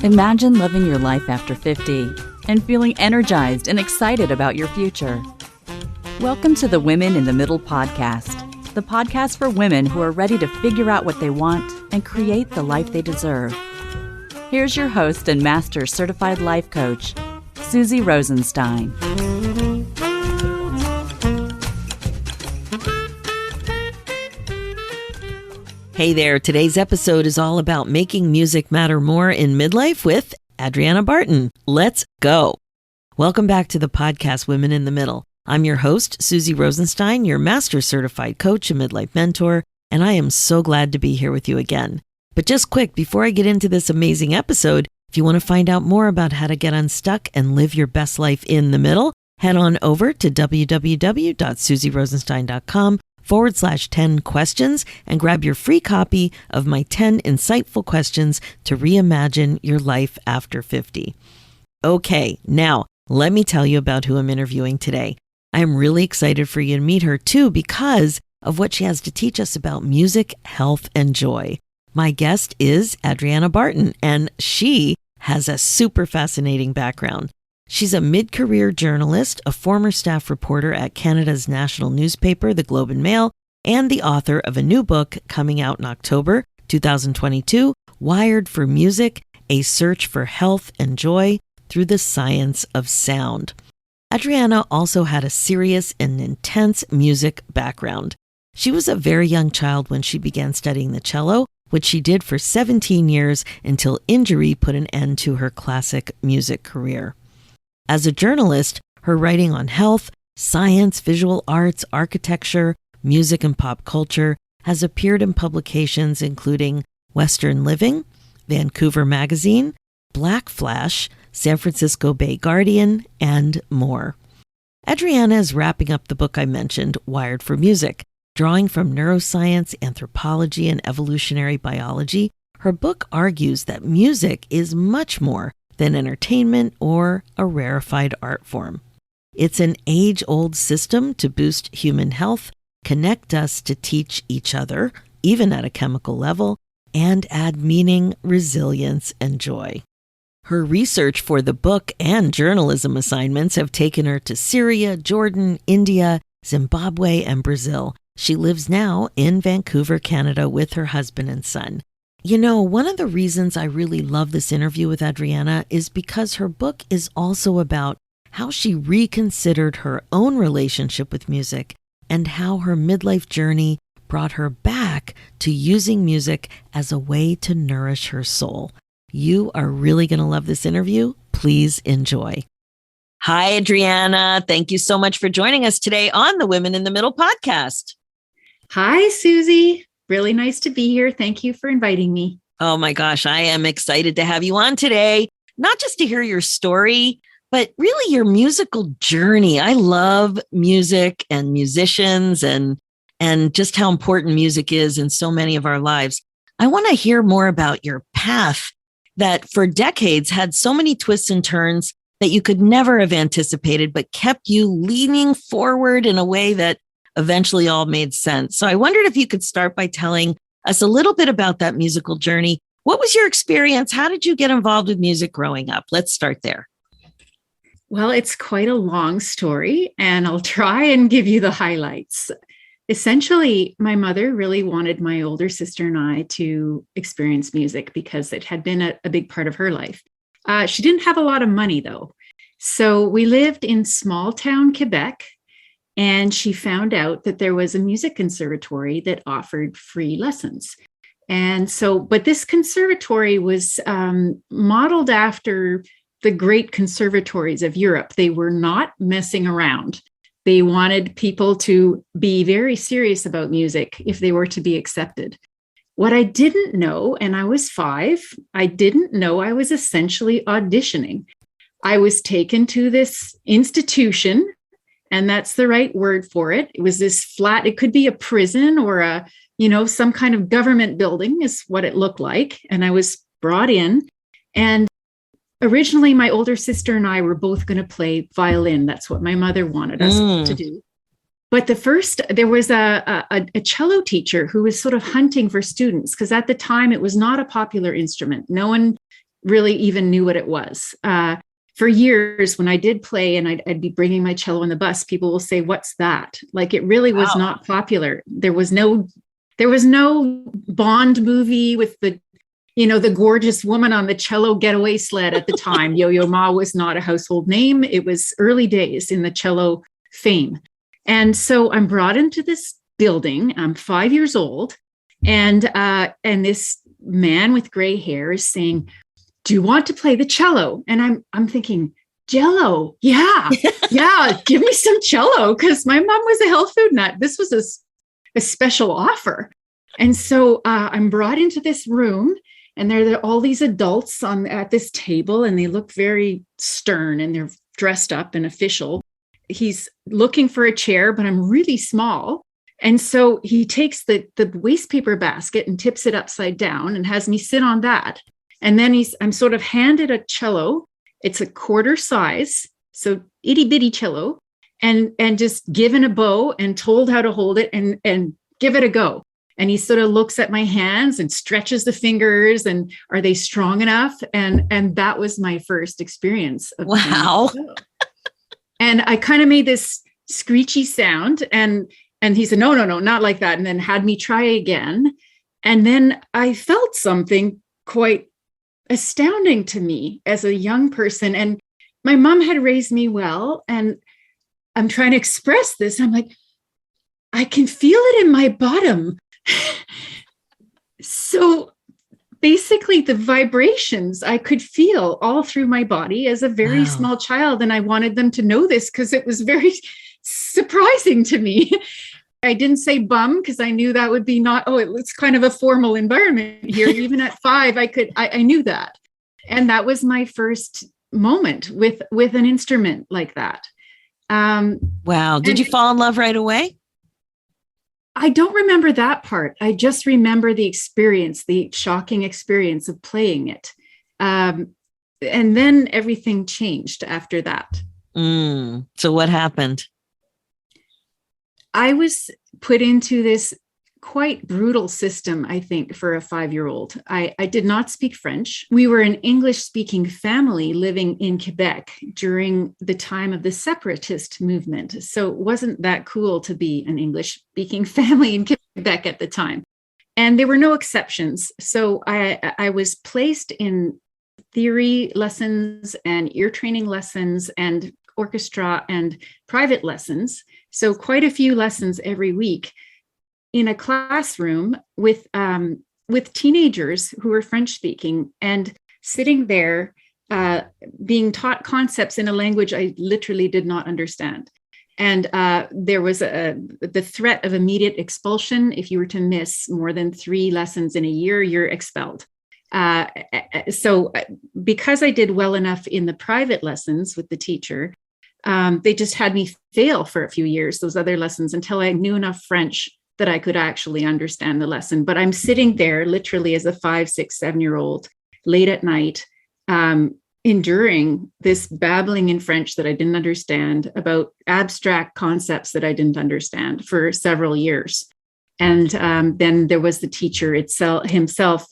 Imagine living your life after 50 and feeling energized and excited about your future. Welcome to the Women in the Middle podcast, the podcast for women who are ready to figure out what they want and create the life they deserve. Here's your host and master certified life coach, Suzy Rosenstein. Hey there, today's episode is all about making music matter more in midlife with Adriana Barton. Let's go. Welcome back to the podcast, Women in the Middle. I'm your host, Suzy Rosenstein, your master certified coach and midlife mentor, and I am so glad to be here with you again. But just quick, before I get into this amazing episode, if you want to find out more about how to get unstuck and live your best life in the middle, head on over to www.suzyrosenstein.com/10 questions and grab your free copy of my 10 insightful questions to reimagine your life after 50. Okay, now let me tell you about who I'm interviewing today. I'm really excited for you to meet her too because of what she has to teach us about music, health, and joy. My guest is Adriana Barton, and she has a super fascinating background. She's a mid-career journalist, a former staff reporter at Canada's national newspaper, The Globe and Mail, and the author of a new book coming out in October 2022, Wired for Music, A Search for Health and Joy Through the Science of Sound. Adriana also had a serious and intense music background. She was a very young child when she began studying the cello, which she did for 17 years until injury put an end to her classic music career. As a journalist, her writing on health, science, visual arts, architecture, music, and pop culture has appeared in publications including Western Living, Vancouver Magazine, Black Flash, San Francisco Bay Guardian, and more. Adriana is wrapping up the book I mentioned, Wired for Music. Drawing from neuroscience, anthropology, and evolutionary biology, her book argues that music is much more than entertainment or a rarefied art form. It's an age-old system to boost human health, connect us to teach each other, even at a chemical level, and add meaning, resilience, and joy. Her research for the book and journalism assignments have taken her to Syria, Jordan, India, Zimbabwe, and Brazil. She lives now in Vancouver, Canada, with her husband and son. You know, one of the reasons I really love this interview with Adriana is because her book is also about how she reconsidered her own relationship with music and how her midlife journey brought her back to using music as a way to nourish her soul. You are really going to love this interview. Please enjoy. Hi, Adriana. Thank you so much for joining us today on the Women in the Middle podcast. Hi, Suzy. Really nice to be here. Thank you for inviting me. Oh my gosh, I am excited to have you on today, not just to hear your story, but really your musical journey. I love music and musicians and just how important music is in so many of our lives. I want to hear more about your path that for decades had so many twists and turns that you could never have anticipated, but kept you leaning forward in a way that eventually all made sense. So I wondered if you could start by telling us a little bit about that musical journey. What was your experience? How did you get involved with music growing up? Let's start there. Well, it's quite a long story, and I'll try and give you the highlights. Essentially, my mother really wanted my older sister and I to experience music because it had been a big part of her life. She didn't have a lot of money, though. So we lived in small town Quebec, and she found out that there was a music conservatory that offered free lessons. And so, but this conservatory was modeled after the great conservatories of Europe. They were not messing around. They wanted people to be very serious about music if they were to be accepted. What I didn't know, and I was 5, I didn't know I was essentially auditioning. I was taken to this institution, and that's the right word for it. It was this flat, it could be a prison or some kind of government building is what it looked like. And I was brought in, and originally my older sister and I were both going to play violin. That's what my mother wanted us to do. But there was a cello teacher who was sort of hunting for students, because at the time it was not a popular instrument. No one really even knew what it was. For years, when I did play and I'd be bringing my cello on the bus, people will say, "What's that?" Like, it really was not popular. There was no Bond movie with the gorgeous woman on the cello getaway sled at the time. Yo-Yo Ma was not a household name. It was early days in the cello fame. And so I'm brought into this building. I'm 5 years old. And this man with gray hair is saying, "Do you want to play the cello?" And I'm thinking, Jello, yeah, give me some cello, because my mom was a health food nut. This was a special offer. And so I'm brought into this room, and there are all these adults at this table, and they look very stern, and they're dressed up and official. He's looking for a chair, but I'm really small. And so he takes the waste paper basket and tips it upside down and has me sit on that. And then I'm sort of handed a cello. It's a quarter size, so itty bitty cello, and just given a bow and told how to hold it and give it a go. And he sort of looks at my hands and stretches the fingers, and are they strong enough? And that was my first experience of wow. And I kind of made this screechy sound, and he said, no, not like that. And then had me try again. And then I felt something quite astounding to me as a young person. And my mom had raised me well, and I'm trying to express this. I'm like, I can feel it in my bottom. So basically the vibrations I could feel all through my body as a very small child. And I wanted them to know this because it was very surprising to me. I didn't say bum because I knew that would be it's kind of a formal environment here. Even at 5, I knew that. And that was my first moment with an instrument like that. Wow. Did you fall in love right away? I don't remember that part. I just remember the experience, the shocking experience of playing it. And then everything changed after that. So what happened? I was put into this quite brutal system, I think, for a 5-year-old. I did not speak French. We were an English-speaking family living in Quebec during the time of the separatist movement. So it wasn't that cool to be an English-speaking family in Quebec at the time. And there were no exceptions. So I was placed in theory lessons and ear training lessons and orchestra and private lessons. So quite a few lessons every week in a classroom with teenagers who were French speaking, and sitting there being taught concepts in a language I literally did not understand. And there was the threat of immediate expulsion. If you were to miss more than 3 lessons in a year, you're expelled. So because I did well enough in the private lessons with the teacher, they just had me fail for a few years, those other lessons, until I knew enough French that I could actually understand the lesson. But I'm sitting there literally as a 5, 6, 7-year-old late at night, enduring this babbling in French that I didn't understand about abstract concepts that I didn't understand for several years. And then there was the teacher himself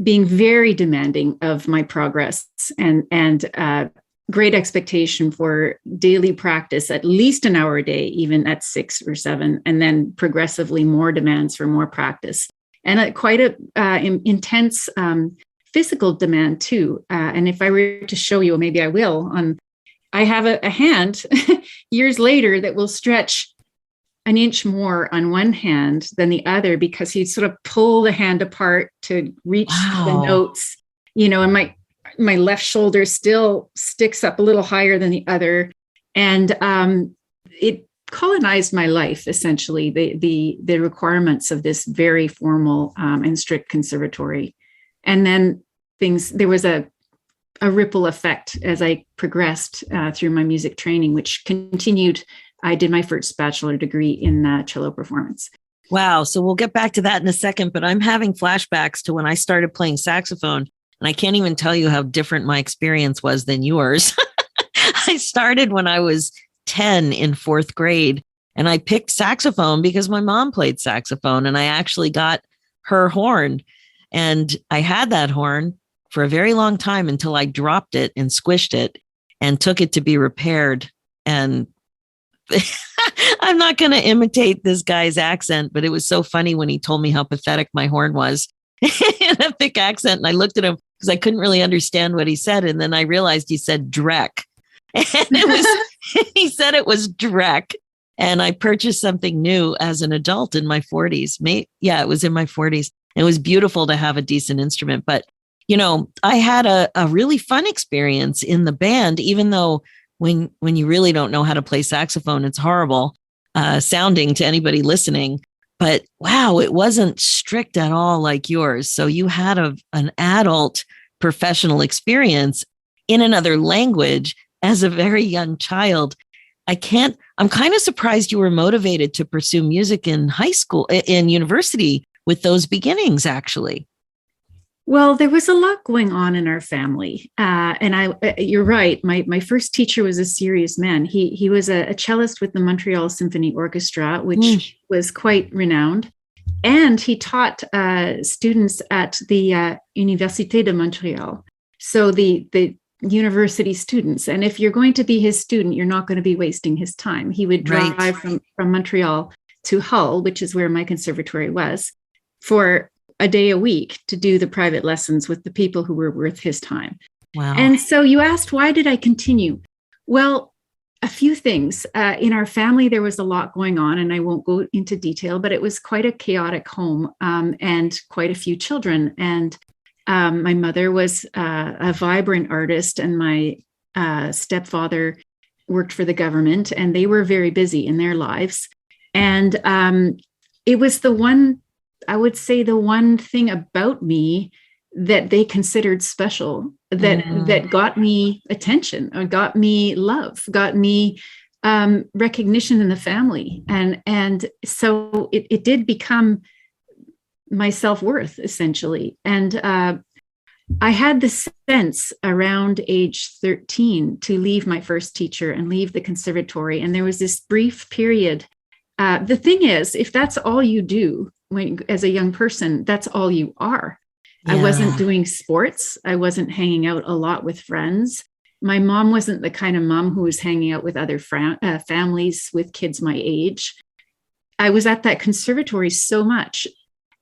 being very demanding of my progress and great expectation for daily practice, at least an hour a day, even at 6 or 7, and then progressively more demands for more practice, and quite a intense physical demand too. And if I were to show you, maybe I will, I have a hand years later that will stretch an inch more on one hand than the other, because he'd sort of pull the hand apart to reach the notes, and my left shoulder still sticks up a little higher than the other. And it colonized my life, essentially, the requirements of this very formal and strict conservatory. And then there was a ripple effect as I progressed through my music training, which continued. I did my first bachelor degree in cello performance. Wow. So we'll get back to that in a second, but I'm having flashbacks to when I started playing saxophone. And I can't even tell you how different my experience was than yours. I started when I was 10 in 4th grade. And I picked saxophone because my mom played saxophone, and I actually got her horn. And I had that horn for a very long time until I dropped it and squished it and took it to be repaired. And I'm not going to imitate this guy's accent, but it was so funny when he told me how pathetic my horn was in a thick accent. And I looked at him because I couldn't really understand what he said. And then I realized he said Drek. And he said it was Drek. And I purchased something new as an adult in my 40s. It was in my 40s. It was beautiful to have a decent instrument. But, I had a really fun experience in the band, even though when you really don't know how to play saxophone, it's horrible sounding to anybody listening. But wow, it wasn't strict at all like yours. So you had an adult professional experience in another language as a very young child. I'm kind of surprised you were motivated to pursue music in high school, in university with those beginnings, actually. Well, there was a lot going on in our family. You're right. My first teacher was a serious man. He was a cellist with the Montreal Symphony Orchestra, which was quite renowned. And he taught students at the Université de Montréal. So the university students. And if you're going to be his student, you're not going to be wasting his time. He would drive from Montreal to Hull, which is where my conservatory was, for a day a week to do the private lessons with the people who were worth his time. Wow. And so you asked, why did I continue? Well, a few things. In our family, there was a lot going on, and I won't go into detail, but it was quite a chaotic home and quite a few children. And my mother was a vibrant artist, and my stepfather worked for the government, and they were very busy in their lives. And it was the one thing about me that they considered special, that got me attention, or got me love, got me recognition in the family. And so it did become my self-worth, essentially. And I had the sense around age 13 to leave my first teacher and leave the conservatory. And there was this brief period. The thing is, if that's all you do as a young person, that's all you are. Yeah. I wasn't doing sports. I wasn't hanging out a lot with friends. My mom wasn't the kind of mom who was hanging out with other families with kids my age. I was at that conservatory so much.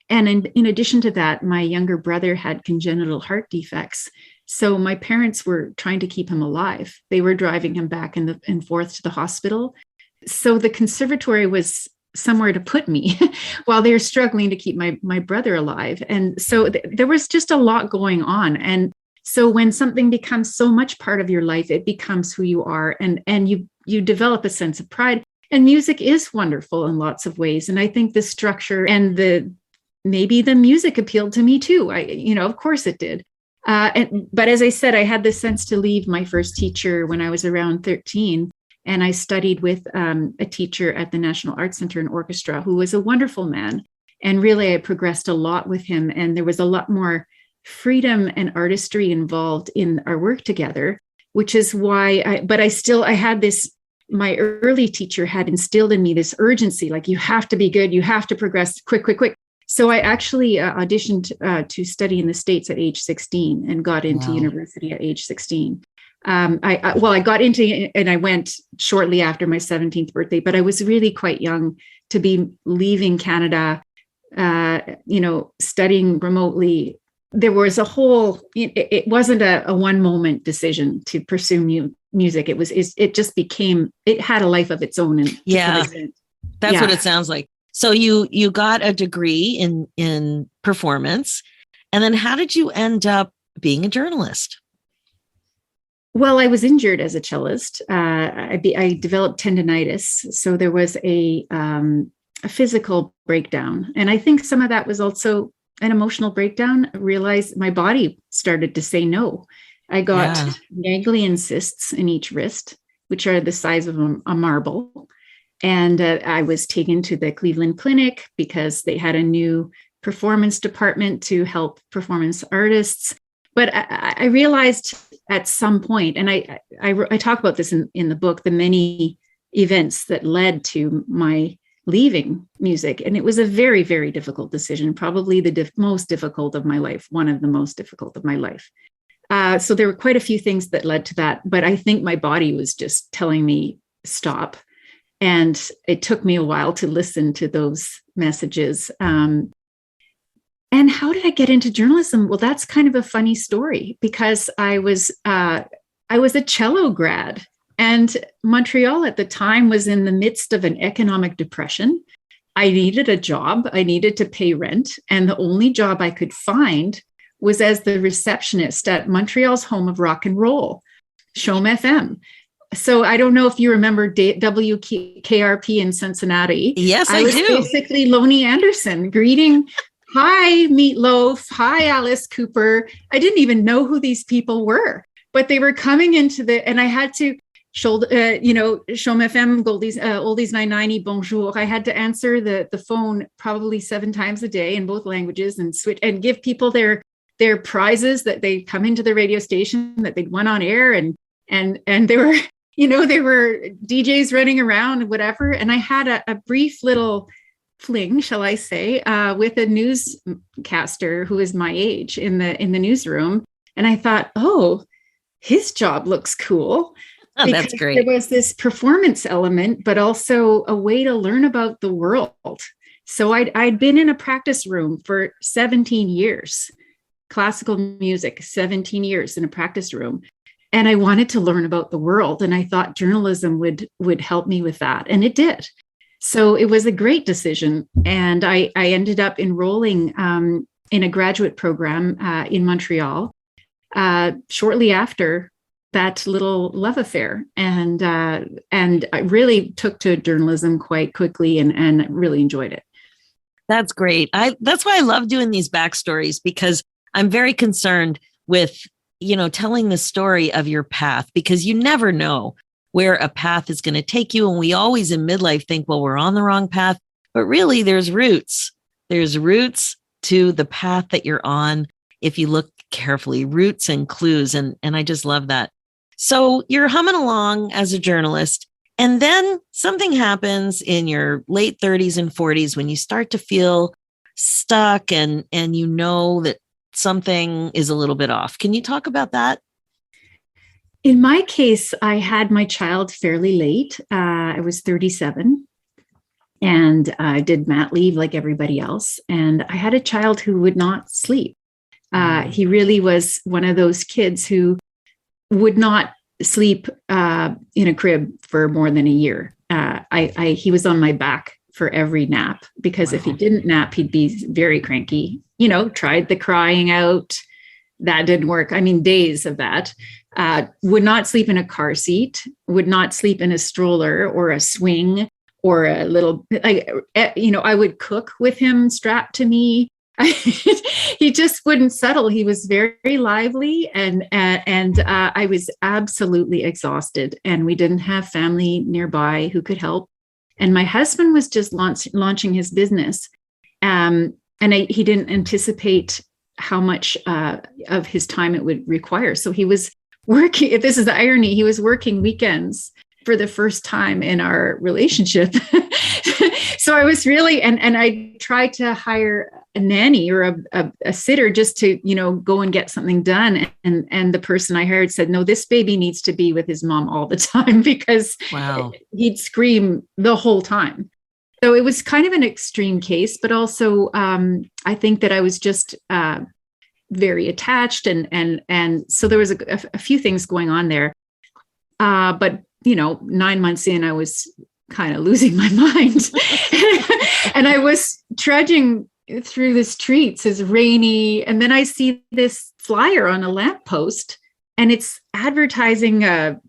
And in addition to that, my younger brother had congenital heart defects. So my parents were trying to keep him alive. They were driving him back and forth to the hospital. So the conservatory was somewhere to put me while they were struggling to keep my brother alive. And so there was just a lot going on. And so when something becomes so much part of your life, it becomes who you are, and you develop a sense of pride. And music is wonderful in lots of ways. And I think the structure and maybe the music appealed to me too. Of course it did. But as I said, I had the sense to leave my first teacher when I was around 13. And I studied with a teacher at the National Arts Center and Orchestra who was a wonderful man. And really, I progressed a lot with him. And there was a lot more freedom and artistry involved in our work together, which is why I had this, my early teacher had instilled in me this urgency, like you have to be good, you have to progress quick. So I actually auditioned to study in the States at age 16 and got into university at age 16. I got into it and I went shortly after my 17th birthday, but I was really quite young to be leaving Canada, studying remotely. There was it wasn't a one moment decision to pursue music. It just became, it had a life of its own. And that's what it sounds like. So you got a degree in performance, and then how did you end up being a journalist? Well, I was injured as a cellist. I developed tendinitis, so there was a physical breakdown, and I think some of that was also an emotional breakdown. I realized my body started to say no. I got ganglion cysts in each wrist, which are the size of a marble, and I was taken to the Cleveland Clinic because they had a new performance department to help performance artists. But I realized at some point, and I talk about this in the book, the many events that led to my leaving music. And it was a very, very difficult decision, probably the most difficult of my life, one of the most difficult of my life. So there were quite a few things that led to that, but I think my body was just telling me stop. And it took me a while to listen to those messages. And how did I get into journalism? Well, that's kind of a funny story, because I was a cello grad, and Montreal at the time was in the midst of an economic depression. I needed a job. I needed to pay rent. And the only job I could find was as the receptionist at Montreal's home of rock and roll, Chaume FM. So I don't know if you remember WKRP in Cincinnati. Yes, I do. Basically Lonnie Anderson greeting, hi, Meatloaf. Hi, Alice Cooper. I didn't even know who these people were, but they were coming into and I had to Chaume FM, Oldies 990, bonjour. I had to answer the phone probably 7 times a day in both languages and switch and give people their prizes that they come into the radio station that they'd won on air. And they were, there were DJs running around and whatever. And I had a brief little fling, shall I say, with a newscaster who is my age in the newsroom. And I thought, oh, his job looks cool. Oh, that's great. There was this performance element, but also a way to learn about the world. So I'd been in a practice room for 17 years, classical music, 17 years in a practice room. And I wanted to learn about the world. And I thought journalism would help me with that. And it did. So it was a great decision. And I ended up enrolling in a graduate program in Montreal shortly after that little love affair. And I really took to journalism quite quickly and really enjoyed it. That's great. That's why I love doing these backstories, because I'm very concerned with, telling the story of your path, because you never know where a path is going to take you. And we always in midlife think, well, we're on the wrong path, but really there's roots. There's roots to the path that you're on. If you look carefully, roots and clues. And I just love that. So you're humming along as a journalist, and then something happens in your late 30s and 40s when you start to feel stuck and that something is a little bit off. Can you talk about that? In my case, I had my child fairly late. I was 37 and I did mat leave like everybody else. And I had a child who would not sleep. He really was one of those kids who would not sleep in a crib for more than a year. He was on my back for every nap, because if he didn't nap, he'd be very cranky. Tried the crying out. That didn't work. I mean, days of that. Would not sleep in a car seat, would not sleep in a stroller or a swing or a little, I would cook with him strapped to me. He just wouldn't settle. He was very lively, and I was absolutely exhausted, and we didn't have family nearby who could help. And my husband was just launching his business, and he didn't anticipate how much of his time it would require. So he was working. This is the irony. He was working weekends for the first time in our relationship. So I was really, and I tried to hire a nanny or a sitter just to, go and get something done. And the person I hired said, no, this baby needs to be with his mom all the time, because he'd scream the whole time. So it was kind of an extreme case, but also I think that I was just very attached. And so there was a few things going on there. But 9 months in, I was kind of losing my mind. And I was trudging through the streets. It's rainy. And then I see this flyer on a lamppost, and it's advertising an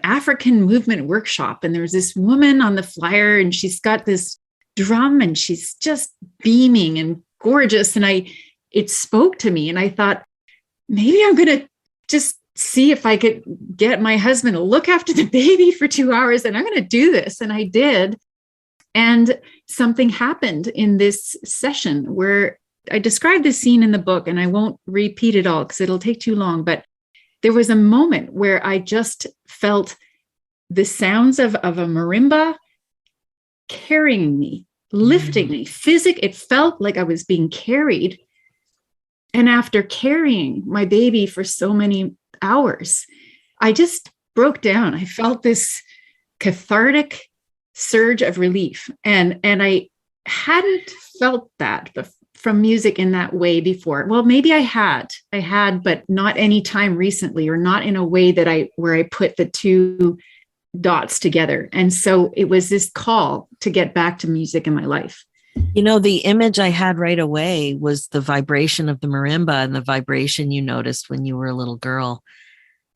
African movement workshop. And there's this woman on the flyer, and she's got this drum, and she's just beaming and gorgeous. And it spoke to me, and I thought, maybe I'm going to just see if I could get my husband to look after the baby for 2 hours, and I'm going to do this. And I did. And something happened in this session where I described this scene in the book, and I won't repeat it all because it'll take too long. But there was a moment where I just felt the sounds of a marimba carrying me, lifting me. It felt like I was being carried. And after carrying my baby for so many hours, I just broke down. I felt this cathartic surge of relief. And I hadn't felt that from music in that way before. Well, maybe I had, but not any time recently, or not in a way that where I put the two dots together. And so it was this call to get back to music in my life. You know, the image I had right away was the vibration of the marimba and the vibration you noticed when you were a little girl.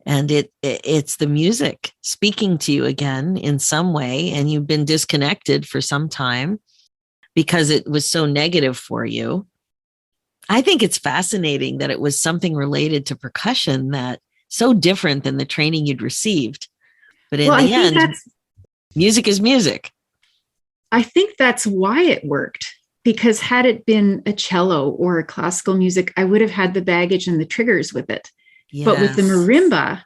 And it's the music speaking to you again in some way. And you've been disconnected for some time because it was so negative for you. I think it's fascinating that it was something related to percussion that so different than the training you'd received. But in the end, music is music. I think that's why it worked, because had it been a cello or a classical music, I would have had the baggage and the triggers with it. Yes. But with the marimba,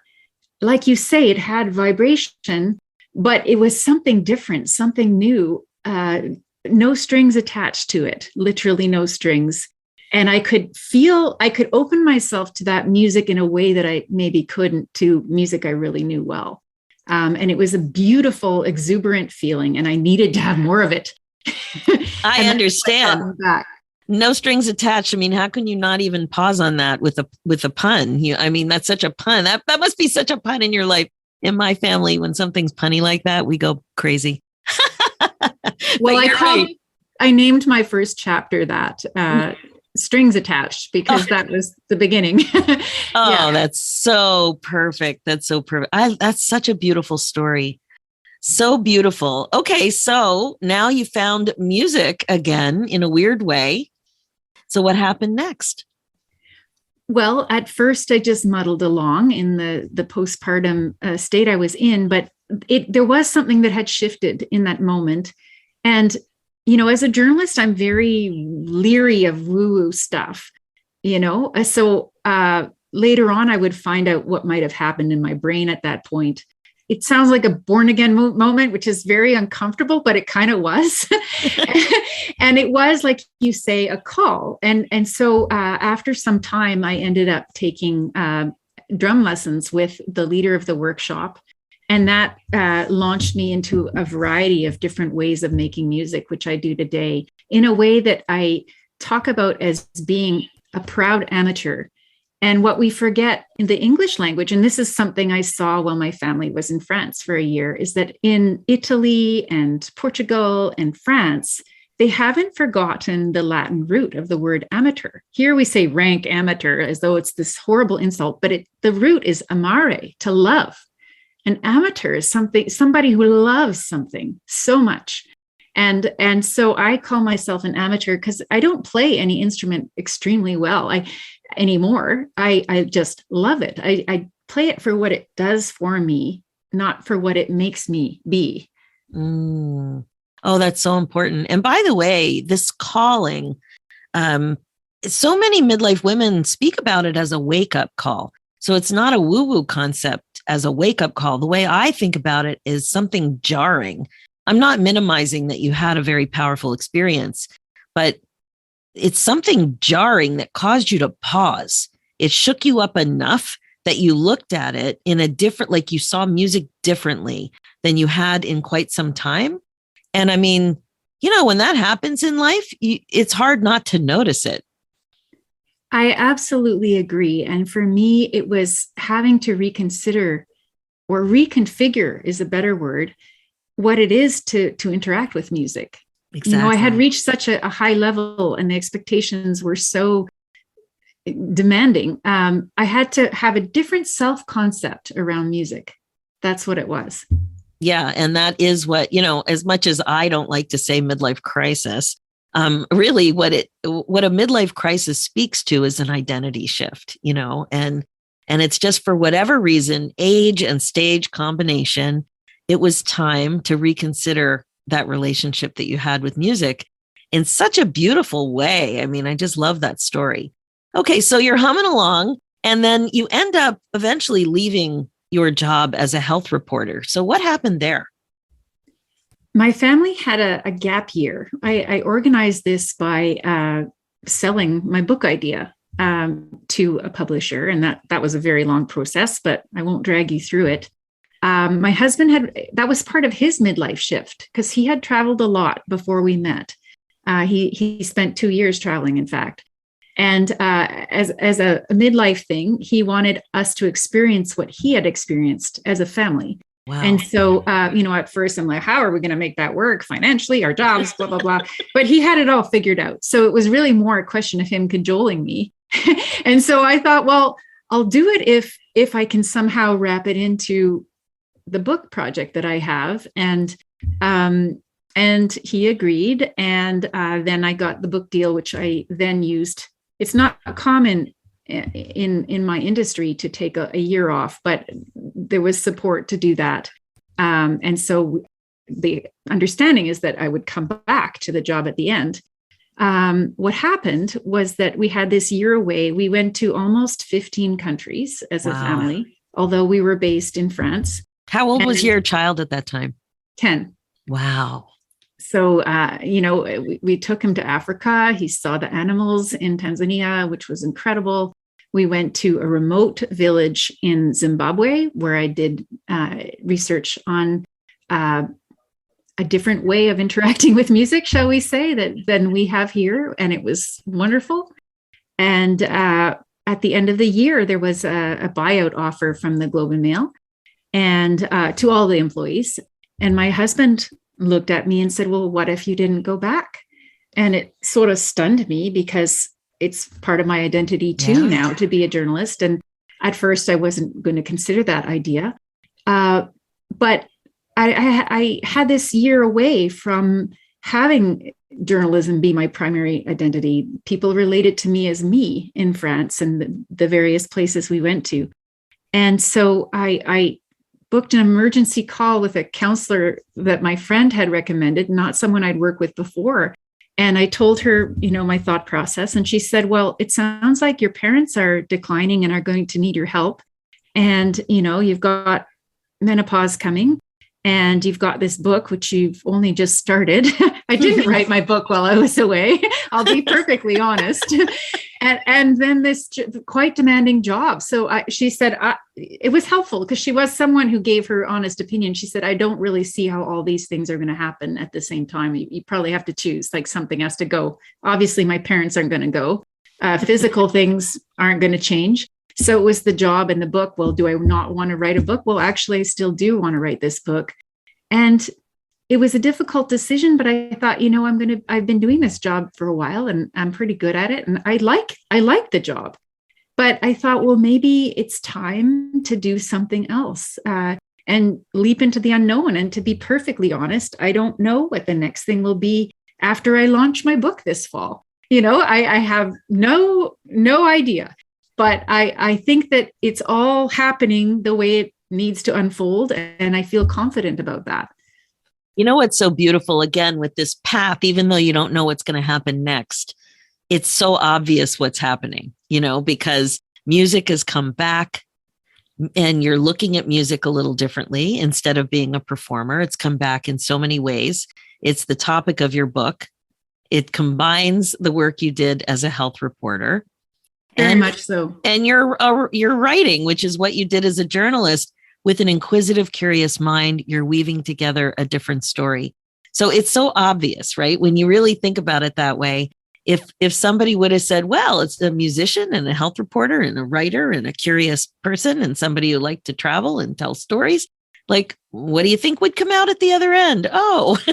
like you say, it had vibration, but it was something different, something new, no strings attached to it, literally no strings. And I could open myself to that music in a way that I maybe couldn't to music I really knew well. And it was a beautiful, exuberant feeling, and I needed to have more of it. I understand. No strings attached. I mean, how can you not even pause on that with a pun? I mean, that's such a pun. That must be such a pun in your life. In my family, when something's punny like that, we go crazy. Well, I named my first chapter that strings attached, because that was the beginning. Yeah. That's so perfect. That's so perfect. That's such a beautiful story. So beautiful. Okay. So now you found music again in a weird way. So what happened next? Well, at first I just muddled along in the postpartum state I was in, but there was something that had shifted in that moment. And you know, as a journalist, I'm very leery of woo-woo stuff, you know? So later on, I would find out what might have happened in my brain at that point. It sounds like a born again moment, which is very uncomfortable, but it kind of was. And it was, like you say, a call. And so after some time, I ended up taking drum lessons with the leader of the workshop. And that launched me into a variety of different ways of making music, which I do today, in a way that I talk about as being a proud amateur. And what we forget in the English language, and this is something I saw while my family was in France for a year, is that in Italy and Portugal and France, they haven't forgotten the Latin root of the word amateur. Here we say rank amateur as though it's this horrible insult, but the root is amare, to love. An amateur is somebody who loves something so much. And so I call myself an amateur because I don't play any instrument extremely well anymore. I just love it. I play it for what it does for me, not for what it makes me be. Oh, that's so important. And by the way, this calling, so many midlife women speak about it as a wake-up call. So it's not a woo-woo concept as a wake-up call. The way I think about it is something jarring. I'm not minimizing that you had a very powerful experience, but it's something jarring that caused you to pause. It shook you up enough that you looked at it in a different, like you saw music differently than you had in quite some time. And I mean, you know, when that happens in life, it's hard not to notice it. I absolutely agree. And for me, it was having to reconsider, or reconfigure is a better word, what it is to interact with music. Exactly. You know, I had reached such a high level and the expectations were so demanding. I had to have a different self-concept around music. That's what it was. Yeah. And that is what, you know, as much as I don't like to say midlife crisis, really what a midlife crisis speaks to is an identity shift, you know, and it's just for whatever reason, age and stage combination, it was time to reconsider that relationship that you had with music in such a beautiful way. I mean, I just love that story. Okay. So you're humming along and then you end up eventually leaving your job as a health reporter. So what happened there? My family had a gap year. I organized this by selling my book idea to a publisher, and that was a very long process, but I won't drag you through it. My husband that was part of his midlife shift because he had traveled a lot before we met. He spent 2 years traveling, in fact. And as a midlife thing, he wanted us to experience what he had experienced as a family. Wow. And so, at first I'm like, how are we going to make that work financially, our jobs, blah, blah, blah. But he had it all figured out. So it was really more a question of him cajoling me. And so I thought, well, I'll do it if I can somehow wrap it into the book project that I have. And he agreed. And then I got the book deal, which I then used. It's not common in my industry to take a year off, but there was support to do that. And so the understanding is that I would come back to the job at the end. What happened was that we had this year away. We went to almost 15 countries as a family, although we were based in France. How old was your child at that time? 10. Wow. So, we took him to Africa. He saw the animals in Tanzania, which was incredible. We went to a remote village in Zimbabwe where I did research on a different way of interacting with music, shall we say, than we have here. And it was wonderful. And at the end of the year, there was a buyout offer from the Globe and Mail and to all the employees. And my husband looked at me and said, well, what if you didn't go back? And it sort of stunned me because it's part of my identity too now to be a journalist. And at first I wasn't going to consider that idea. But I had this year away from having journalism be my primary identity. People related to me as me in France and the various places we went to. And so I booked an emergency call with a counselor that my friend had recommended, not someone I'd worked with before. And I told her, my thought process. And she said, well, it sounds like your parents are declining and are going to need your help. And, you've got menopause coming and you've got this book, which you've only just started. I didn't write my book while I was away. I'll be perfectly honest. And then this quite demanding job. So she said, it was helpful because she was someone who gave her honest opinion. She said, I don't really see how all these things are going to happen at the same time. You probably have to choose, like something has to go. Obviously, my parents aren't going to go. Physical things aren't going to change. So it was the job and the book. Well, do I not want to write a book? Well, actually, I still do want to write this book. And it was a difficult decision, but I thought, I've been doing this job for a while and I'm pretty good at it. And I like the job, but I thought, well, maybe it's time to do something else and leap into the unknown. And to be perfectly honest, I don't know what the next thing will be after I launch my book this fall. I have no idea, but I think that it's all happening the way it needs to unfold. And I feel confident about that. What's so beautiful, again, with this path, even though you don't know what's going to happen next, it's so obvious what's happening, because music has come back and you're looking at music a little differently instead of being a performer. It's come back in so many ways. It's the topic of your book. It combines the work you did as a health reporter. Very much so. And your writing, which is what you did as a journalist. With an inquisitive, curious mind, you're weaving together a different story. So it's so obvious, right? When you really think about it that way, if somebody would have said, well, it's a musician and a health reporter and a writer and a curious person and somebody who liked to travel and tell stories, like, what do you think would come out at the other end? Oh,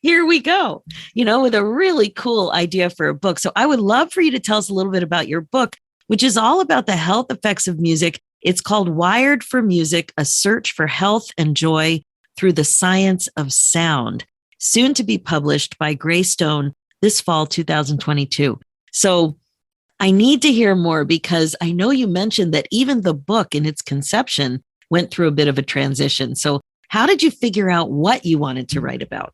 here we go, with a really cool idea for a book. So I would love for you to tell us a little bit about your book, which is all about the health effects of music. It's called Wired for Music, A Search for Health and Joy Through the Science of Sound, soon to be published by Greystone this fall 2022. So I need to hear more because I know you mentioned that even the book in its conception went through a bit of a transition. So how did you figure out what you wanted to write about?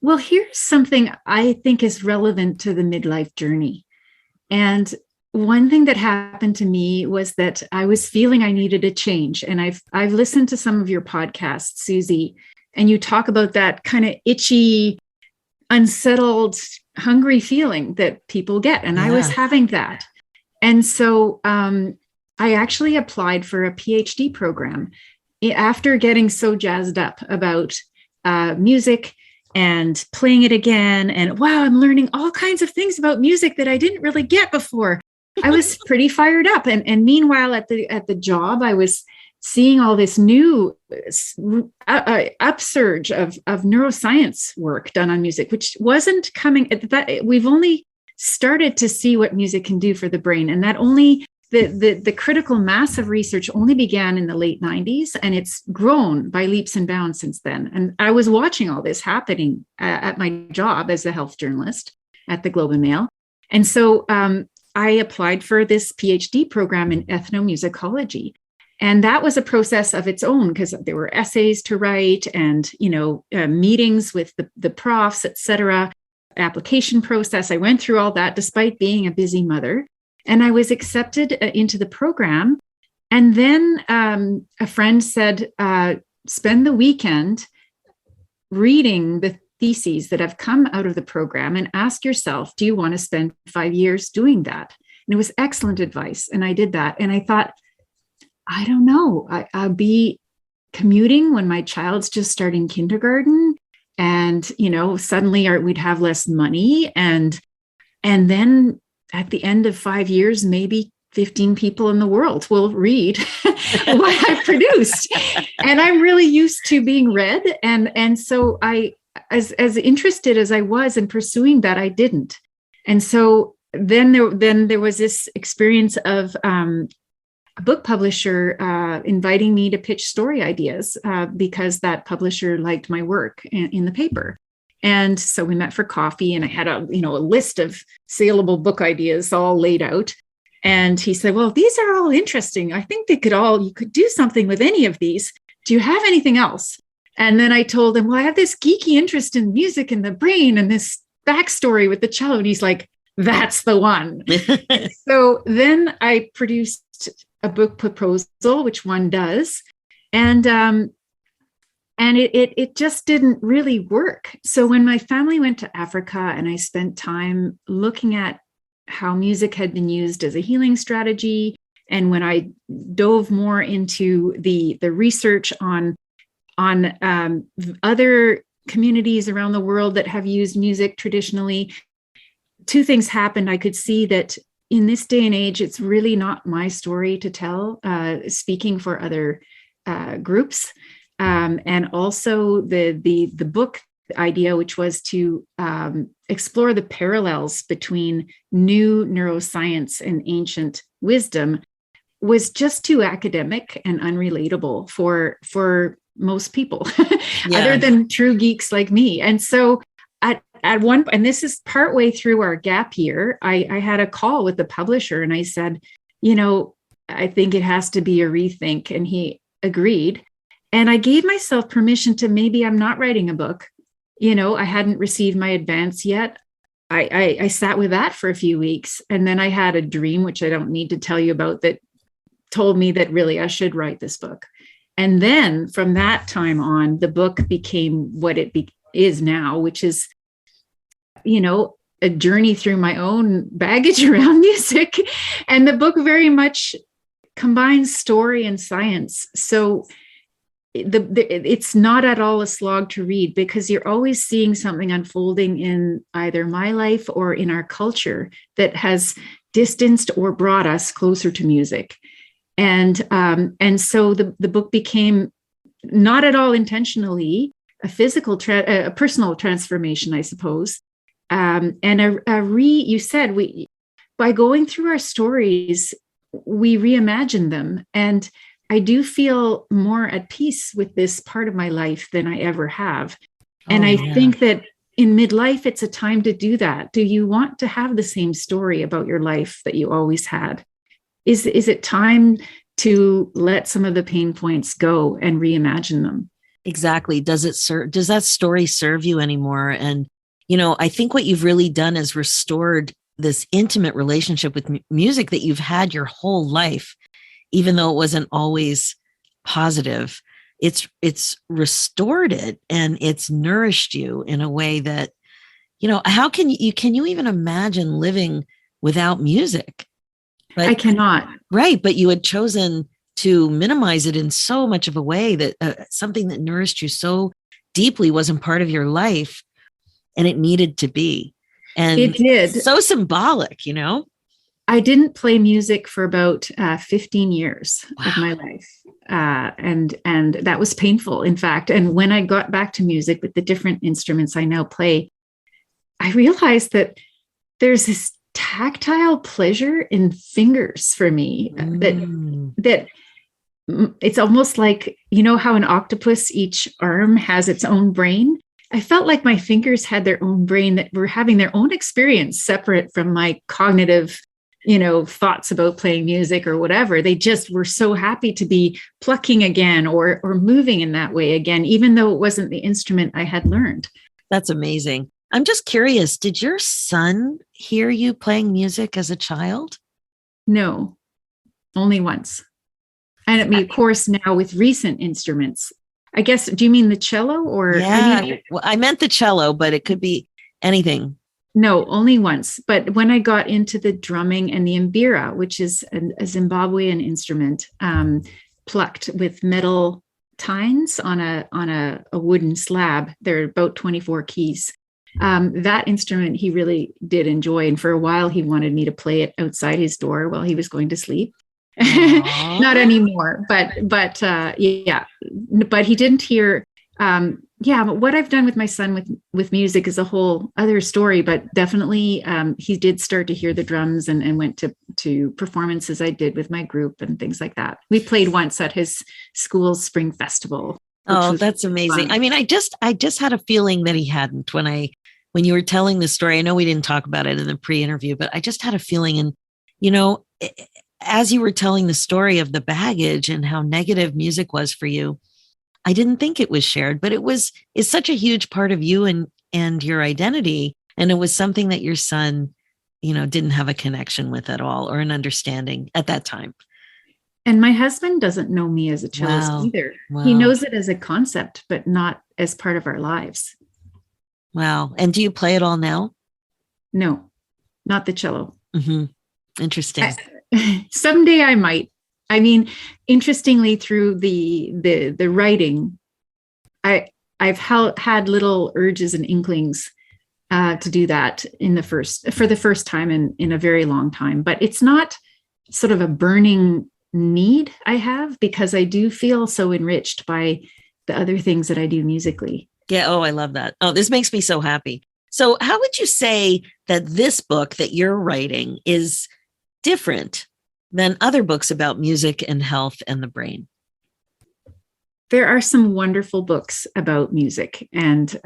Well, here's something I think is relevant to the midlife journey. And one thing that happened to me was that I was feeling I needed a change. And I've listened to some of your podcasts, Suzy, and you talk about that kind of itchy, unsettled, hungry feeling that people get. And I was having that. And so I actually applied for a PhD program after getting so jazzed up about music and playing it again. And wow, I'm learning all kinds of things about music that I didn't really get before. I was pretty fired up. And meanwhile, at the job, I was seeing all this new upsurge of neuroscience work done on music, which wasn't coming. We've only started to see what music can do for the brain, and that only the critical mass of research only began in the late 90s, and it's grown by leaps and bounds since then. And I was watching all this happening at my job as a health journalist at the Globe and Mail, and so I applied for this PhD program in ethnomusicology. And that was a process of its own, because there were essays to write and, meetings with the profs, et cetera, application process. I went through all that despite being a busy mother. And I was accepted into the program. And then a friend said, spend the weekend reading the theses that have come out of the program and ask yourself, do you want to spend 5 years doing that? And it was excellent advice. And I did that. And I thought, I don't know, I'll be commuting when my child's just starting kindergarten, and, suddenly we'd have less money. And then at the end of 5 years, maybe 15 people in the world will read what I've produced. And I'm really used to being read. And so I, as interested as I was in pursuing that, I didn't. And so then there was this experience of a book publisher inviting me to pitch story ideas because that publisher liked my work in the paper. And so we met for coffee, and I had a list of saleable book ideas all laid out. And he said, well, these are all interesting. I think you could do something with any of these. Do you have anything else? And then I told him, well, I have this geeky interest in music and the brain and this backstory with the cello. And he's like, that's the one. So then I produced a book proposal, which one does. And it just didn't really work. So when my family went to Africa and I spent time looking at how music had been used as a healing strategy, and when I dove more into the research on other communities around the world that have used music traditionally, two things happened. I could see that in this day and age, it's really not my story to tell, speaking for other groups. And also the book idea, which was to explore the parallels between new neuroscience and ancient wisdom, was just too academic and unrelatable for most people, other than true geeks like me. And so at one, and this is partway through our gap year, I had a call with the publisher, and I said, I think it has to be a rethink. And he agreed. And I gave myself permission to, maybe I'm not writing a book. I hadn't received my advance yet. I sat with that for a few weeks. And then I had a dream, which I don't need to tell you about, that told me that really I should write this book. And then from that time on, the book became what it is now, which is, a journey through my own baggage around music. And the book very much combines story and science. So it's not at all a slog to read, because you're always seeing something unfolding in either my life or in our culture that has distanced or brought us closer to music. And so the book became, not at all intentionally, a personal transformation, I suppose. And you said, by going through our stories, we reimagine them. And I do feel more at peace with this part of my life than I ever have. And I think that in midlife, it's a time to do that. Do you want to have the same story about your life that you always had? Is it time to let some of the pain points go and reimagine them? Exactly. Does that story serve you anymore? And, I think what you've really done is restored this intimate relationship with music that you've had your whole life, even though it wasn't always positive. It's restored it, and it's nourished you in a way that, how can you even imagine living without music? But I cannot. Right. But you had chosen to minimize it in so much of a way that something that nourished you so deeply wasn't part of your life, and it needed to be. And it did. So symbolic, I didn't play music for about 15 years Wow. of my life. And that was painful, in fact. And when I got back to music with the different instruments I now play, I realized that there's this tactile pleasure in fingers for me that it's almost like, how an octopus, each arm has its own brain. I felt like my fingers had their own brain, that were having their own experience separate from my cognitive, thoughts about playing music or whatever. They just were so happy to be plucking again or moving in that way again, even though it wasn't the instrument I had learned. That's amazing. I'm just curious, did your son hear you playing music as a child? No, only once. And I mean, of course, now with recent instruments, I guess, do you mean the cello or? Yeah, well, I meant the cello, but it could be anything. No, only once. But when I got into the drumming and the mbira, which is a Zimbabwean instrument, plucked with metal tines on a wooden slab, there are about 24 keys. That instrument he really did enjoy. And for a while, he wanted me to play it outside his door while he was going to sleep. Not anymore, but yeah, but he didn't hear. But what I've done with my son with music is a whole other story, but definitely he did start to hear the drums and went to performances I did with my group and things like that. We played once at his school's spring festival. Oh, that's amazing. Fun. I mean, I just had a feeling that he hadn't when you were telling the story. I know we didn't talk about it in the pre-interview, but I just had a feeling, and as you were telling the story of the baggage and how negative music was for you, I didn't think it was shared, but it's such a huge part of you and your identity. And it was something that your son, didn't have a connection with at all, or an understanding at that time. And my husband doesn't know me as a cellist either. Wow. He knows it as a concept, but not as part of our lives. Wow. And do you play it all now? No, not the cello. Mm-hmm. Interesting. Someday I might. I mean, interestingly, through the writing, I've had little urges and inklings to do that for the first time in a very long time. But it's not sort of a burning need I have, because I do feel so enriched by the other things that I do musically. Yeah. Oh, I love that. Oh, this makes me so happy. So how would you say that this book that you're writing is different than other books about music and health and the brain? There are some wonderful books about music, and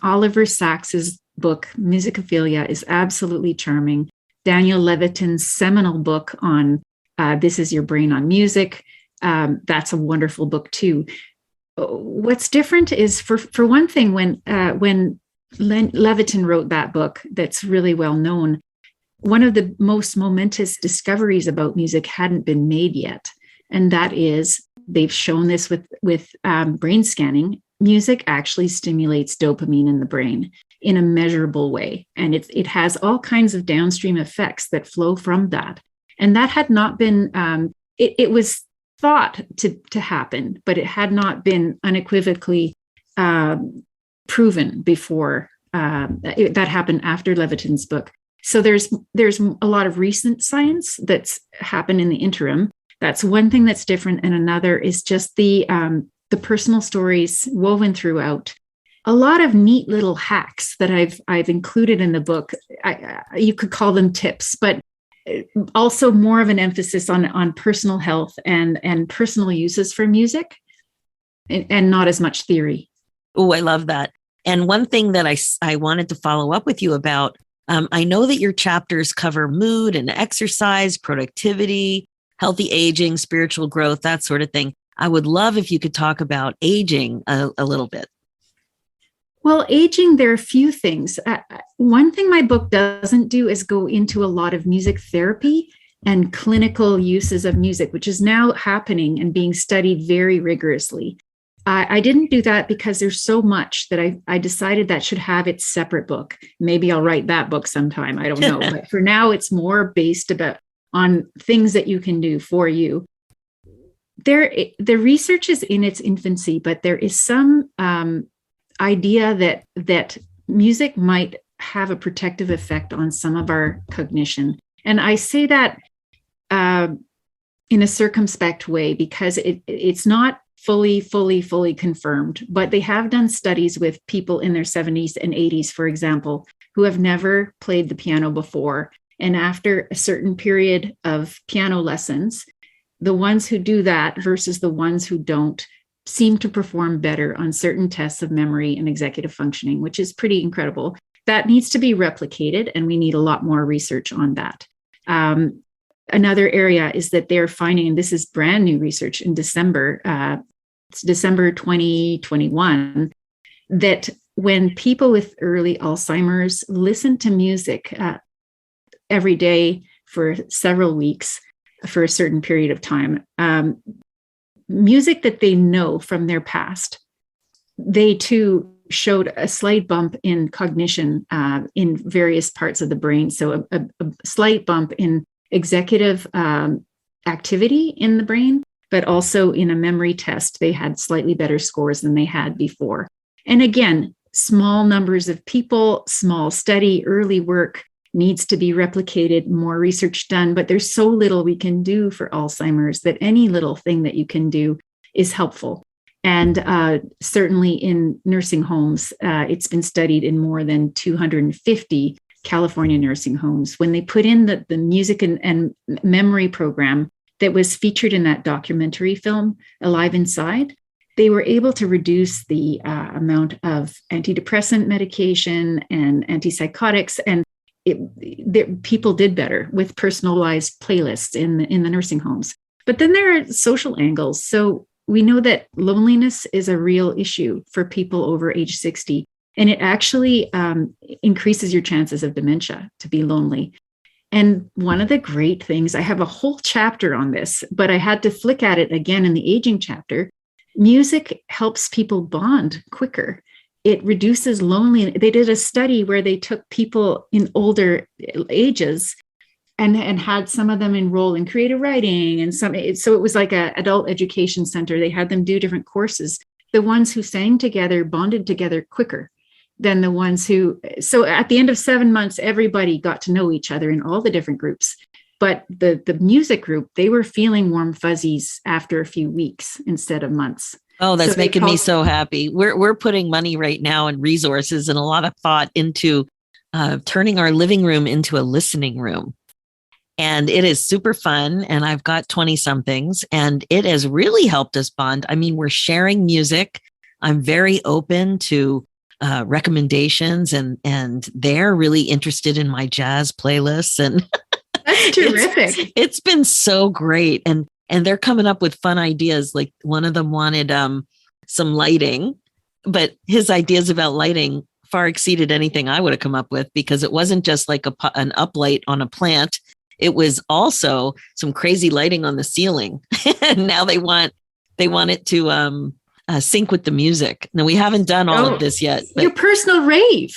Oliver Sacks's book, Musicophilia, is absolutely charming. Daniel Levitin's seminal book on This Is Your Brain on Music, that's a wonderful book too. What's different is, for one thing, when Levitin wrote that book that's really well known, one of the most momentous discoveries about music hadn't been made yet. And that is, they've shown this with brain scanning. Music actually stimulates dopamine in the brain in a measurable way. And it has all kinds of downstream effects that flow from that. And that had not been, it was thought to happen, but it had not been unequivocally proven before. That happened after Levitin's book. So there's a lot of recent science that's happened in the interim. That's one thing that's different. And another is just the personal stories woven throughout. A lot of neat little hacks that I've included in the book. You could call them tips, but also more of an emphasis on personal health and personal uses for music, and not as much theory. Oh, I love that. And one thing that I wanted to follow up with you about, I know that your chapters cover mood and exercise, productivity, healthy aging, spiritual growth, that sort of thing. I would love if you could talk about aging a little bit. Well, aging, there are a few things. One thing my book doesn't do is go into a lot of music therapy and clinical uses of music, which is now happening and being studied very rigorously. I didn't do that because there's so much that I decided that should have its separate book. Maybe I'll write that book sometime. I don't know. But for now, it's more based on things that you can do for you. The research is in its infancy, but there is some idea that music might have a protective effect on some of our cognition. And I say that in a circumspect way because it's not fully confirmed, but they have done studies with people in their 70s and 80s, for example, who have never played the piano before. And after a certain period of piano lessons, the ones who do that versus the ones who don't seem to perform better on certain tests of memory and executive functioning, which is pretty incredible. That needs to be replicated, and we need a lot more research on that. Another area is that they're finding, and this is brand new research in December, it's December 2021, that when people with early Alzheimer's listen to music every day for several weeks for a certain period of time, music that they know from their past, they too showed a slight bump in cognition in various parts of the brain. So a slight bump in executive activity in the brain, but also in a memory test, they had slightly better scores than they had before. And again, small numbers of people, small, steady, early work needs to be replicated, more research done, but there's so little we can do for Alzheimer's that any little thing that you can do is helpful. And certainly in nursing homes, it's been studied in more than 250 California nursing homes. When they put in the music and memory program that was featured in that documentary film, Alive Inside, they were able to reduce the amount of antidepressant medication and antipsychotics, and people did better with personalized playlists in the nursing homes. But then there are social angles. So we know that loneliness is a real issue for people over age 60, and it actually increases your chances of dementia to be lonely. And one of the great things, I have a whole chapter on this, but I had to flick at it again in the aging chapter. Music helps people bond quicker. It reduces loneliness. They did a study where they took people in older ages and had some of them enroll in creative writing and so it was like an adult education center. They had them do different courses. The ones who sang together bonded together quicker than the ones so at the end of 7 months, everybody got to know each other in all the different groups. But the music group, they were feeling warm fuzzies after a few weeks instead of months. Oh, that's making me so happy. We're putting money right now and resources and a lot of thought into turning our living room into a listening room. And it is super fun. And I've got 20 somethings and it has really helped us bond. I mean, we're sharing music. I'm very open to recommendations and they're really interested in my jazz playlists. And that's terrific. It's been so great. And they're coming up with fun ideas. Like one of them wanted some lighting, but his ideas about lighting far exceeded anything I would have come up with because it wasn't just like an uplight on a plant. It was also some crazy lighting on the ceiling. And now they want it to sync with the music. Now we haven't done all of this yet. Your personal rave.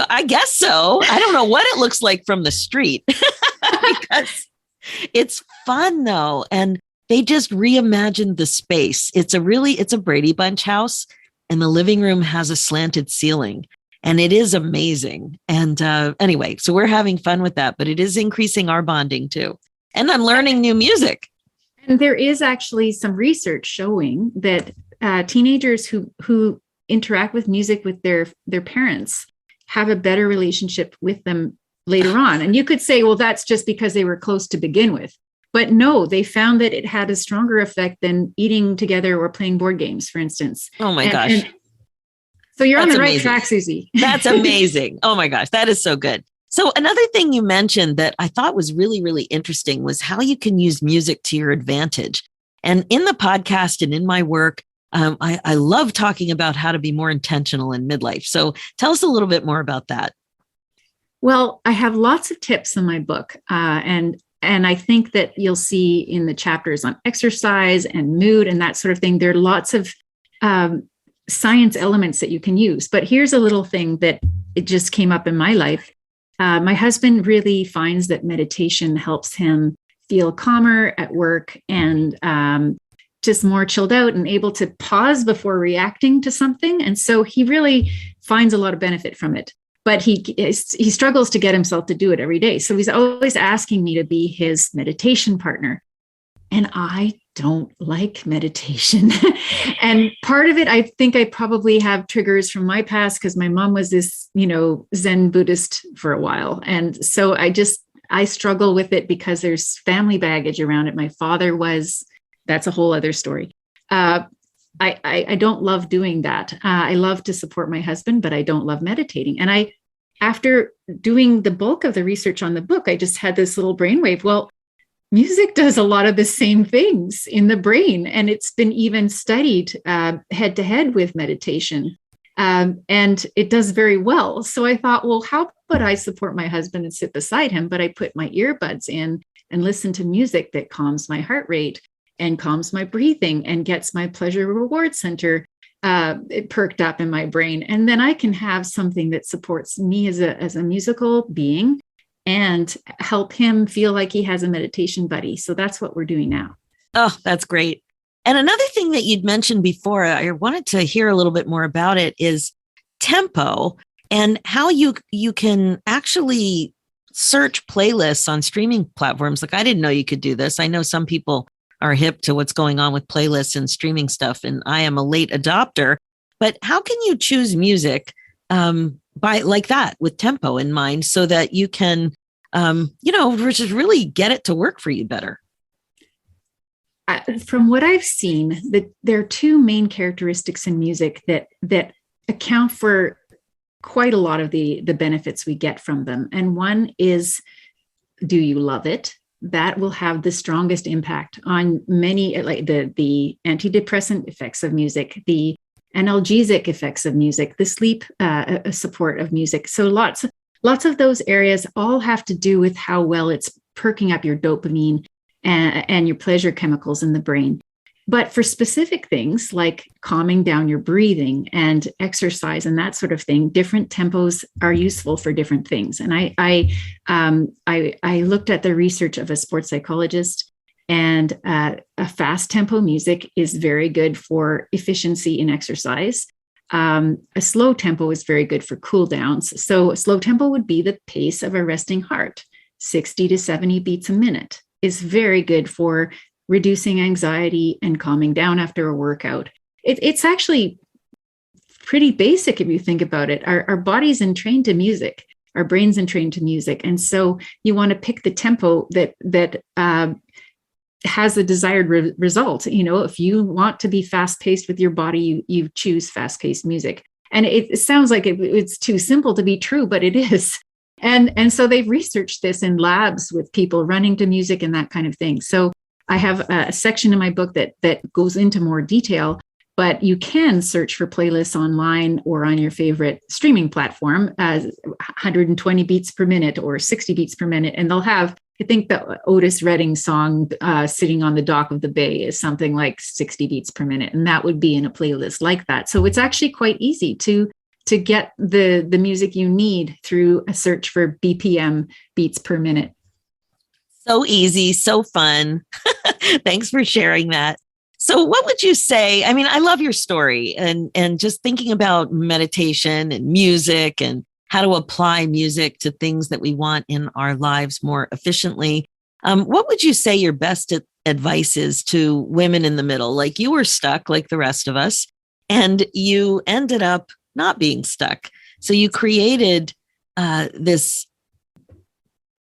I guess so. I don't know what it looks like from the street because it's fun though. And they just reimagined the space. It's a Brady Bunch house and the living room has a slanted ceiling and it is amazing. And anyway, so we're having fun with that, but it is increasing our bonding too. And I'm learning new music. And there is actually some research showing that teenagers who interact with music with their parents have a better relationship with them later on. And you could say, well, that's just because they were close to begin with. But no, they found that it had a stronger effect than eating together or playing board games, for instance. Oh my gosh. So you're That's on the amazing. right track, Suzy. That's amazing. Oh my gosh, that is so good. So another thing you mentioned that I thought was really, really interesting was how you can use music to your advantage. And in the podcast and in my work, I love talking about how to be more intentional in midlife. So tell us a little bit more about that. Well, I have lots of tips in my book, and I think that you'll see in the chapters on exercise and mood and that sort of thing. There are lots of science elements that you can use. But here's a little thing that it just came up in my life. My husband really finds that meditation helps him feel calmer at work and just more chilled out and able to pause before reacting to something. And so he really finds a lot of benefit from it. But he struggles to get himself to do it every day. So he's always asking me to be his meditation partner. And I don't like meditation. And part of it, I think I probably have triggers from my past because my mom was this, Zen Buddhist for a while. And so I struggle with it because there's family baggage around it. My father was, that's a whole other story. I don't love doing that. I love to support my husband, but I don't love meditating. And after doing the bulk of the research on the book, I just had this little brainwave. Well, music does a lot of the same things in the brain, and it's been even studied head to head with meditation. And it does very well. So I thought, well, how about I support my husband and sit beside him? But I put my earbuds in and listen to music that calms my heart rate and calms my breathing and gets my pleasure reward center perked up in my brain. And then I can have something that supports me as a musical being and help him feel like he has a meditation buddy. So that's what we're doing now. Oh, that's great. And another thing that you'd mentioned before, I wanted to hear a little bit more about it, is tempo and how you can actually search playlists on streaming platforms. Like, I didn't know you could do this. I know some people are hip to what's going on with playlists and streaming stuff, and I am a late adopter. But how can you choose music by like that with tempo in mind so that you can, just really get it to work for you better? From what I've seen, there are two main characteristics in music that account for quite a lot of the benefits we get from them. And one is, do you love it? That will have the strongest impact on many, like the antidepressant effects of music, the analgesic effects of music, the sleep support of music. So lots of those areas all have to do with how well it's perking up your dopamine and your pleasure chemicals in the brain. But for specific things like calming down your breathing and exercise and that sort of thing, different tempos are useful for different things. And I looked at the research of a sports psychologist, and a fast tempo music is very good for efficiency in exercise. A slow tempo is very good for cool downs. So a slow tempo would be the pace of a resting heart. 60 to 70 beats a minute is very good for reducing anxiety and calming down after a workout. It's actually pretty basic if you think about it. Our body's entrained to music, our brain's entrained to music. And so you want to pick the tempo that has the desired result. If you want to be fast-paced with your body, you choose fast-paced music. And it sounds like it's too simple to be true, but it is. And so they've researched this in labs with people running to music and that kind of thing. So I have a section in my book that goes into more detail, but you can search for playlists online or on your favorite streaming platform, 120 beats per minute or 60 beats per minute. And they'll have, I think the Otis Redding song, Sitting on the Dock of the Bay, is something like 60 beats per minute. And that would be in a playlist like that. So it's actually quite easy to get the music you need through a search for BPM, beats per minute. So easy, so fun. Thanks for sharing that. So what would you say? I mean, I love your story and just thinking about meditation and music and how to apply music to things that we want in our lives more efficiently. What would you say your best advice is to women in the middle? Like, you were stuck like the rest of us, and you ended up not being stuck. So you created this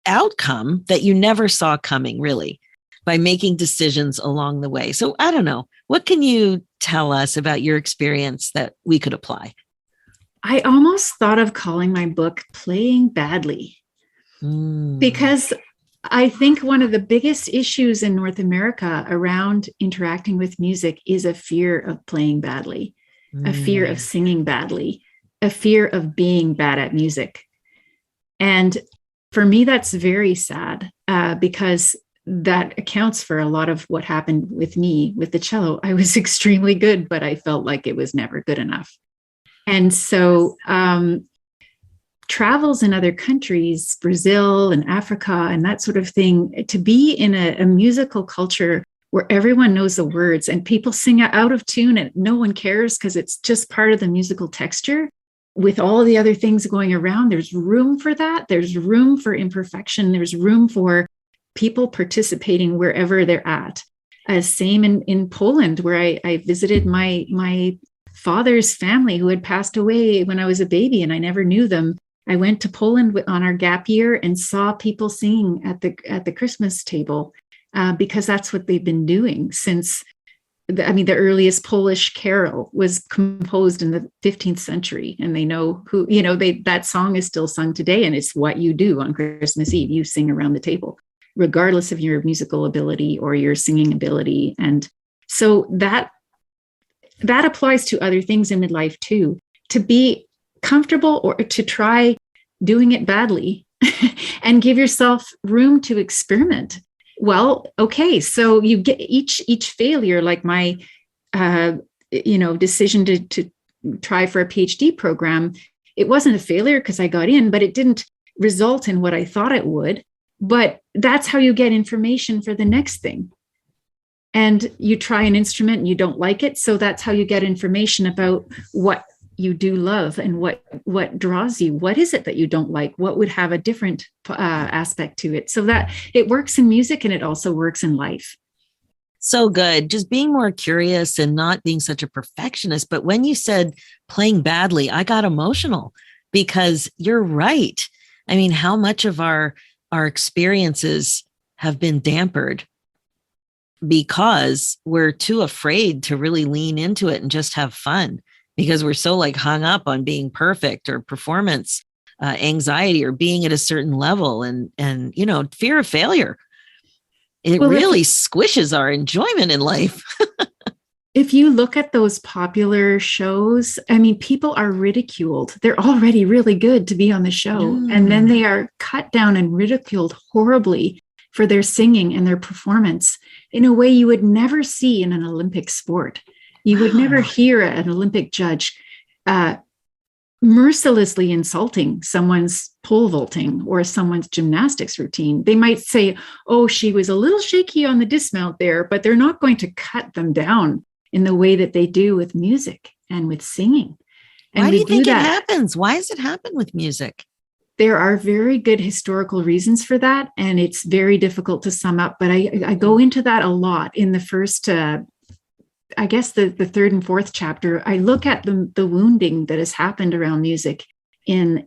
outcome that you never saw coming, really, by making decisions along the way. So I don't know, what can you tell us about your experience that we could apply? I almost thought of calling my book Playing Badly, because I think one of the biggest issues in North America around interacting with music is a fear of playing badly, a fear of singing badly, a fear of being bad at music. And for me, that's very sad because that accounts for a lot of what happened with me with the cello. I was extremely good, but I felt like it was never good enough. And so travels in other countries, Brazil and Africa and that sort of thing, to be in a musical culture where everyone knows the words and people sing out of tune and no one cares because it's just part of the musical texture. With all the other things going around, there's room for that. There's room for imperfection. There's room for people participating wherever they're at. Same in Poland, where I visited my father's family who had passed away when I was a baby and I never knew them. I went to Poland on our gap year and saw people singing at the Christmas table because that's what they've been doing since. The earliest Polish carol was composed in the 15th century, and they know who, that song is still sung today, and it's what you do on Christmas Eve. You sing around the table, regardless of your musical ability or your singing ability. And so that applies to other things in midlife too, to be comfortable or to try doing it badly and give yourself room to experiment. Well, okay, so you get each failure, like my, decision to try for a PhD program. It wasn't a failure because I got in, but it didn't result in what I thought it would. But that's how you get information for the next thing. And you try an instrument and you don't like it, so that's how you get information about what you do love and what draws you. What is it that you don't like? What would have a different aspect to it? So that it works in music and it also works in life. So good. Just being more curious and not being such a perfectionist. But when you said playing badly, I got emotional because you're right. I mean, how much of our experiences have been dampered because we're too afraid to really lean into it and just have fun, because we're so hung up on being perfect or performance anxiety or being at a certain level and fear of failure. It really squishes our enjoyment in life. If you look at those popular shows, people are ridiculed. They're already really good to be on the show. And then they are cut down and ridiculed horribly for their singing and their performance in a way you would never see in an Olympic sport. You would never hear an Olympic judge mercilessly insulting someone's pole vaulting or someone's gymnastics routine. They might say, oh, she was a little shaky on the dismount there, but they're not going to cut them down in the way that they do with music and with singing. And why do you think it happens? Why does it happen with music? There are very good historical reasons for that, and it's very difficult to sum up, but I go into that a lot in the first I guess the third and fourth chapter. I look at the wounding that has happened around music in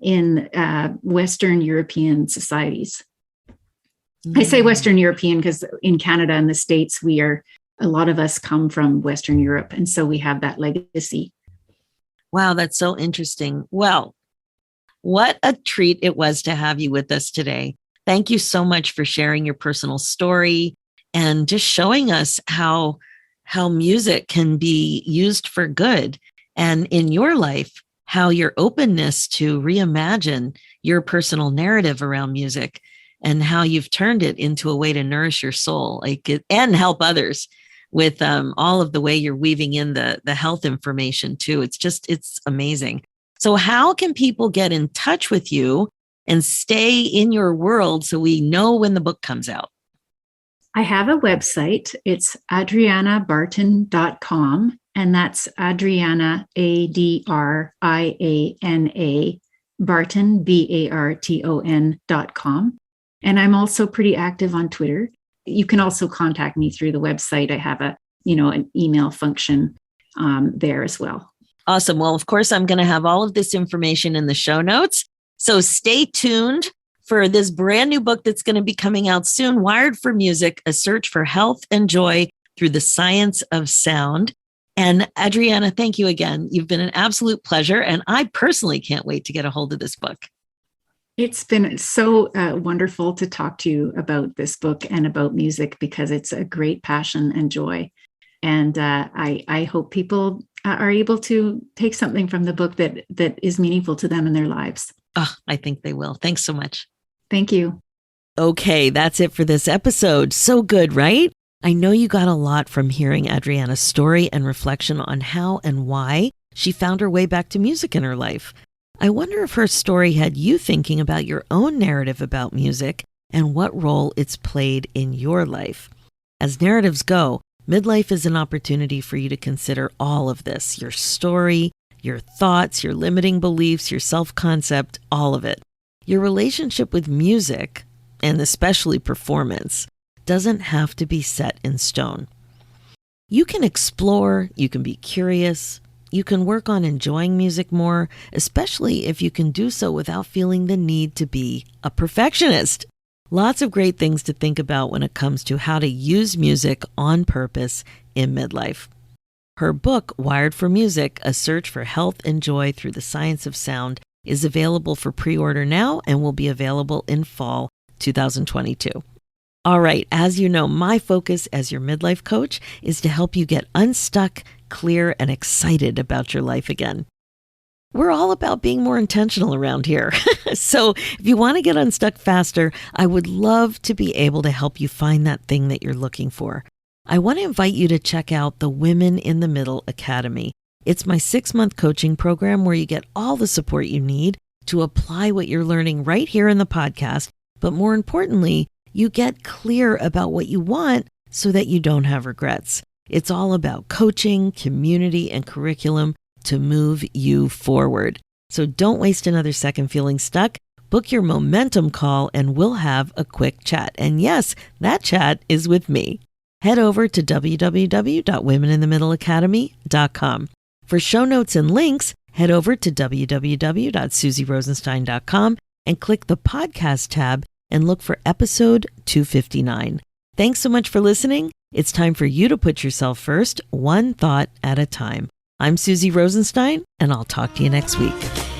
Western European societies. I say Western European because in Canada and the States, a lot of us come from Western Europe. And so we have that legacy. Wow, that's so interesting. Well, what a treat it was to have you with us today. Thank you so much for sharing your personal story and just showing us how music can be used for good. And in your life, how your openness to reimagine your personal narrative around music and how you've turned it into a way to nourish your soul and help others with all of the way you're weaving in the health information too. It's amazing. So how can people get in touch with you and stay in your world so we know when the book comes out? I have a website. It's adrianabarton.com, and that's Adriana, ADRIANA, Barton, BARTON.com. And I'm also pretty active on Twitter. You can also contact me through the website. I have an email function there as well. Awesome. Well, of course, I'm going to have all of this information in the show notes. So stay tuned for this brand new book that's going to be coming out soon, Wired for Music, A Search for Health and Joy Through the Science of Sound. And Adriana, thank you again. You've been an absolute pleasure. And I personally can't wait to get a hold of this book. It's been so wonderful to talk to you about this book and about music because it's a great passion and joy. And I hope people are able to take something from the book that is meaningful to them in their lives. Oh, I think they will. Thanks so much. Thank you. Okay, that's it for this episode. So good, right? I know you got a lot from hearing Adriana's story and reflection on how and why she found her way back to music in her life. I wonder if her story had you thinking about your own narrative about music and what role it's played in your life. As narratives go, Midlife is an opportunity for you to consider all of this, your story, your thoughts, your limiting beliefs, your self-concept, all of it. Your relationship with music, and especially performance, doesn't have to be set in stone. You can explore, you can be curious, you can work on enjoying music more, especially if you can do so without feeling the need to be a perfectionist. Lots of great things to think about when it comes to how to use music on purpose in midlife. Her book, Wired for Music, A Search for Health and Joy Through the Science of Sound, is available for pre-order now and will be available in fall 2022. All right, as you know, my focus as your midlife coach is to help you get unstuck, clear, and excited about your life again. We're all about being more intentional around here. So if you want to get unstuck faster, I would love to be able to help you find that thing that you're looking for. I want to invite you to check out the Women in the Middle Academy. It's my 6-month coaching program where you get all the support you need to apply what you're learning right here in the podcast. But more importantly, you get clear about what you want so that you don't have regrets. It's all about coaching, community, and curriculum to move you forward. So don't waste another second feeling stuck. Book your momentum call and we'll have a quick chat. And yes, that chat is with me. Head over to www.womeninthemiddleacademy.com. For show notes and links, head over to www.suzyrosenstein.com and click the podcast tab and look for episode 259. Thanks so much for listening. It's time for you to put yourself first, one thought at a time. I'm Suzy Rosenstein, and I'll talk to you next week.